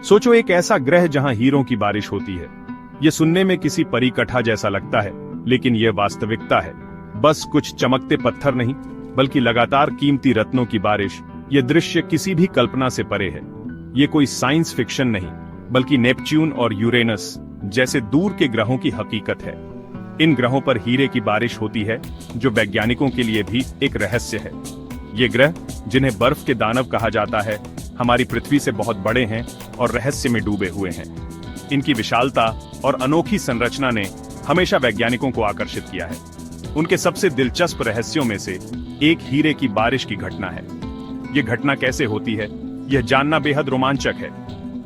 सोचो, एक ऐसा ग्रह जहां हीरों की बारिश होती है। ये सुनने में किसी परी कथा जैसा लगता है, लेकिन यह वास्तविकता है। बस कुछ चमकते पत्थर नहीं, बल्कि लगातार कीमती रत्नों की बारिश। यह दृश्य किसी भी कल्पना से परे है। ये कोई साइंस फिक्शन नहीं, बल्कि नेपच्यून और यूरेनस जैसे दूर के ग्रहों की हकीकत है। इन ग्रहों पर हीरे की बारिश होती है, जो वैज्ञानिकों के लिए भी एक रहस्य है। ये ग्रह, जिन्हें बर्फ के दानव कहा जाता है, हमारी पृथ्वी से बहुत बड़े हैं और रहस्य में डूबे हुए हैं। इनकी विशालता और अनोखी संरचना ने हमेशा वैज्ञानिकों को आकर्षित किया है। उनके सबसे दिलचस्प रहस्यों में से एक हीरे की बारिश की घटना है। यह घटना कैसे होती है, यह जानना बेहद रोमांचक है।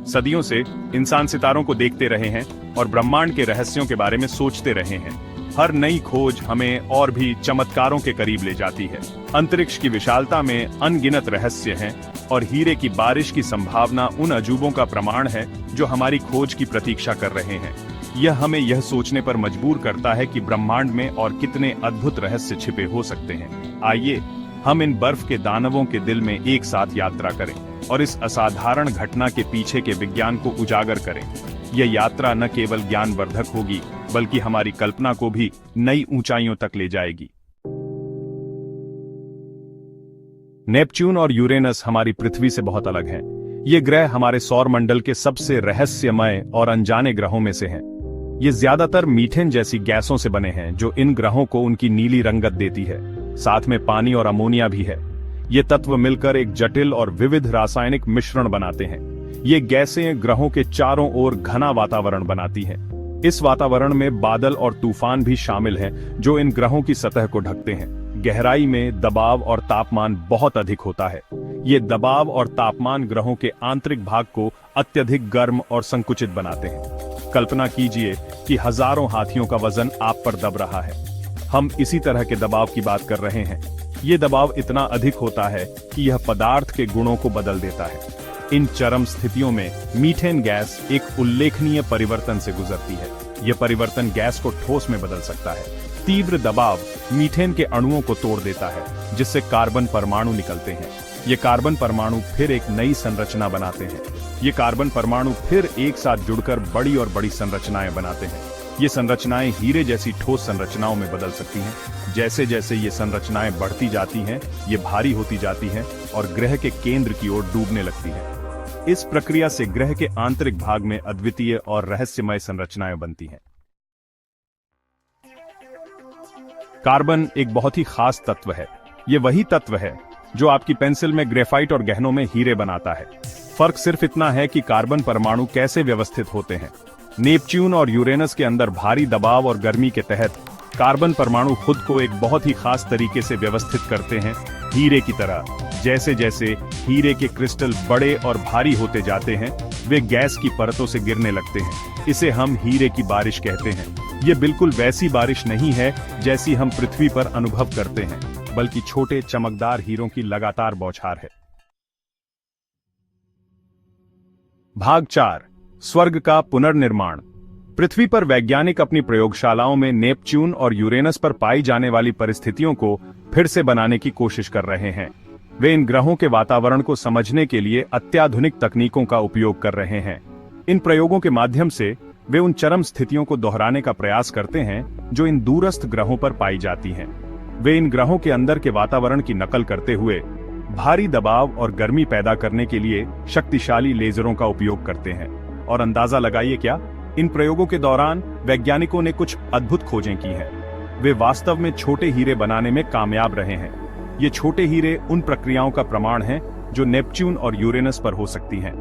सदियों से इंसान सितारों को देखते रहे हैं और ब्रह्मांड के रहस्यों के बारे में सोचते रहे हैं। हर नई खोज हमें और भी चमत्कारों के करीब ले जाती है। अंतरिक्ष की विशालता में अनगिनत रहस्य हैं, और हीरे की बारिश की संभावना उन अजूबों का प्रमाण है जो हमारी खोज की प्रतीक्षा कर रहे हैं। यह हमें यह सोचने पर मजबूर करता है कि ब्रह्मांड में और कितने अद्भुत रहस्य छिपे हो सकते हैं। आइए हम इन बर्फ के दानवों के दिल में एक साथ यात्रा करें और इस असाधारण घटना के पीछे के विज्ञान को उजागर करें। यह यात्रा न केवल ज्ञानवर्धक होगी, बल्कि हमारी कल्पना को भी नई ऊंचाइयों तक ले जाएगी। नेपच्यून और यूरेनस हमारी पृथ्वी से बहुत अलग हैं। ये ग्रह हमारे सौर मंडल के सबसे रहस्यमय और अनजाने ग्रहों में से हैं। ये ज्यादातर मीथेन जैसी गैसों से बने हैं, जो इन ग्रहों को उनकी नीली रंगत देती है। साथ में पानी और अमोनिया भी है। ये तत्व मिलकर एक जटिल और विविध रासायनिक मिश्रण बनाते हैं। ये गैसें ग्रहों के चारों ओर घना वातावरण बनाती हैं। इस वातावरण में बादल और तूफान भी शामिल हैं, जो इन ग्रहों की सतह को ढकते हैं। गहराई में दबाव और तापमान बहुत अधिक होता है। ये दबाव और तापमान ग्रहों के आंतरिक भाग को अत्यधिक गर्म और संकुचित बनाते हैं। कल्पना कीजिए कि हजारों हाथियों का वजन आप पर दब रहा है। हम इसी तरह के दबाव की बात कर रहे हैं। ये दबाव इतना अधिक होता है कि यह पदार्थ के गुणों को बदल देता है। इन चरम स्थितियों में मीथेन गैस एक उल्लेखनीय परिवर्तन से गुजरती है। यह परिवर्तन गैस को ठोस में बदल सकता है। तीव्र दबाव मीथेन के अणुओं को तोड़ देता है, जिससे कार्बन परमाणु निकलते हैं। ये कार्बन परमाणु फिर एक नई संरचना बनाते हैं। ये कार्बन परमाणु फिर एक साथ जुड़कर बड़ी और बड़ी संरचनाएं बनाते हैं। ये संरचनाएं हीरे जैसी ठोस संरचनाओं में बदल सकती हैं। जैसे जैसे ये संरचनाएं बढ़ती जाती हैं, ये भारी होती जाती हैं और ग्रह के केंद्र की ओर डूबने लगती हैं। इस प्रक्रिया से ग्रह के आंतरिक भाग में अद्वितीय और रहस्यमय संरचनाएं बनती हैं। कार्बन एक बहुत ही खास तत्व है। ये वही तत्व है जो आपकी पेंसिल में ग्रेफाइट और गहनों में हीरे बनाता है। फर्क सिर्फ इतना है कि कार्बन परमाणु कैसे व्यवस्थित होते हैं। नेपच्यून और यूरेनस के अंदर भारी दबाव और गर्मी के तहत कार्बन परमाणु खुद को एक बहुत ही खास तरीके से व्यवस्थित करते हैं, हीरे की तरह। जैसे जैसे हीरे के क्रिस्टल बड़े और भारी होते जाते हैं, वे गैस की परतों से गिरने लगते हैं। इसे हम हीरे की बारिश कहते हैं। ये बिल्कुल वैसी बारिश नहीं है जैसी हम पृथ्वी पर अनुभव करते हैं, बल्कि छोटे चमकदार हीरों की लगातार बौछार है। भाग 4, स्वर्ग का पुनर्निर्माण। पृथ्वी पर वैज्ञानिक अपनी प्रयोगशालाओं में नेपच्यून और यूरेनस पर पाई जाने वाली परिस्थितियों को फिर से बनाने की कोशिश कर रहे हैं। वे इन ग्रहों के वातावरण को समझने के लिए अत्याधुनिक तकनीकों का उपयोग कर रहे हैं। इन प्रयोगों के माध्यम से वे उन चरम स्थितियों को दोहराने का प्रयास करते हैं जो इन दूरस्थ ग्रहों पर पाई जाती हैं। वे इन ग्रहों के अंदर के वातावरण की नकल करते हुए भारी दबाव और गर्मी पैदा करने के लिए शक्तिशाली लेजरों का उपयोग करते हैं। और अंदाजा लगाइए क्या, इन प्रयोगों के दौरान वैज्ञानिकों ने कुछ अद्भुत खोजें की हैं। वे वास्तव में छोटे हीरे बनाने में कामयाब रहे हैं। ये छोटे हीरे उन प्रक्रियाओं का प्रमाण हैं जो नेपच्यून और यूरेनस पर हो सकती हैं।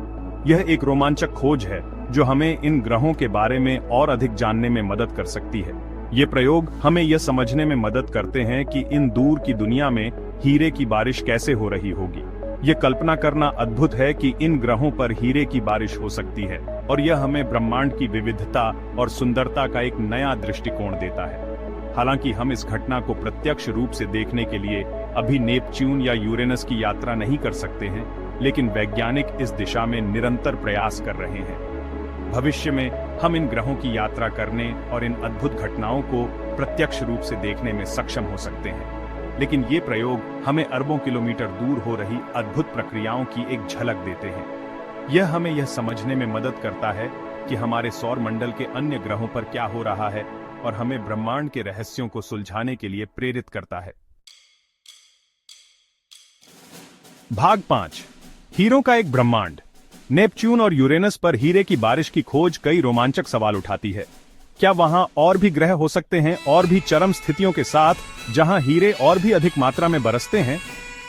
यह एक रोमांचक खोज है जो हमें इन ग्रहों के बारे में और अधिक जानने में मदद कर सकती है। ये प्रयोग हमें यह समझने में मदद करते हैं कि इन दूर की दुनिया में हीरे की बारिश कैसे हो रही होगी। ये कल्पना करना अद्भुत है कि इन ग्रहों पर हीरे की बारिश हो सकती है, और यह हमें ब्रह्मांड की विविधता और सुंदरता का एक नया दृष्टिकोण देता है। हालांकि हम इस घटना को प्रत्यक्ष रूप से देखने के लिए अभी नेपच्यून या यूरेनस की यात्रा नहीं कर सकते हैं, लेकिन वैज्ञानिक इस दिशा में निरंतर प्रयास कर रहे हैं। भविष्य में हम इन ग्रहों की यात्रा करने और इन अद्भुत घटनाओं को प्रत्यक्ष रूप से देखने में सक्षम हो सकते हैं। लेकिन ये प्रयोग हमें अरबों किलोमीटर दूर हो रही अद्भुत प्रक्रियाओं की एक झलक देते हैं। यह हमें यह समझने में मदद करता है कि हमारे सौर मंडल के अन्य ग्रहों पर क्या हो रहा है और हमें ब्रह्मांड के रहस्यों को सुलझाने के लिए प्रेरित करता है। भाग 5, हीरों का एक ब्रह्मांड। नेपच्यून और यूरेनस पर हीरे की बारिश की खोज कई रोमांचक सवाल उठाती है। क्या वहां और भी ग्रह हो सकते हैं, और भी चरम स्थितियों के साथ, जहां हीरे और भी अधिक मात्रा में बरसते हैं?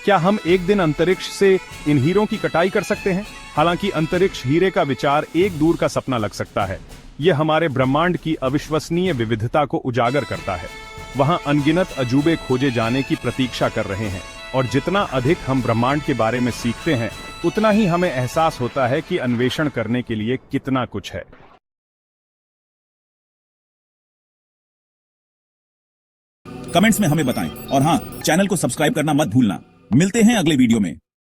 क्या हम एक दिन अंतरिक्ष से इन हीरों की कटाई कर सकते हैं? हालांकि अंतरिक्ष हीरे का विचार एक दूर का सपना लग सकता है, यह हमारे ब्रह्मांड की अविश्वसनीय विविधता को उजागर करता है। वहां अनगिनत अजूबे खोजे जाने की प्रतीक्षा कर रहे हैं, और जितना अधिक हम ब्रह्मांड के बारे में सीखते हैं, उतना ही हमें एहसास होता है कि अन्वेषण करने के लिए कितना कुछ है। कमेंट्स में हमें बताएं, और हां, चैनल को सब्सक्राइब करना मत भूलना। मिलते हैं अगले वीडियो में।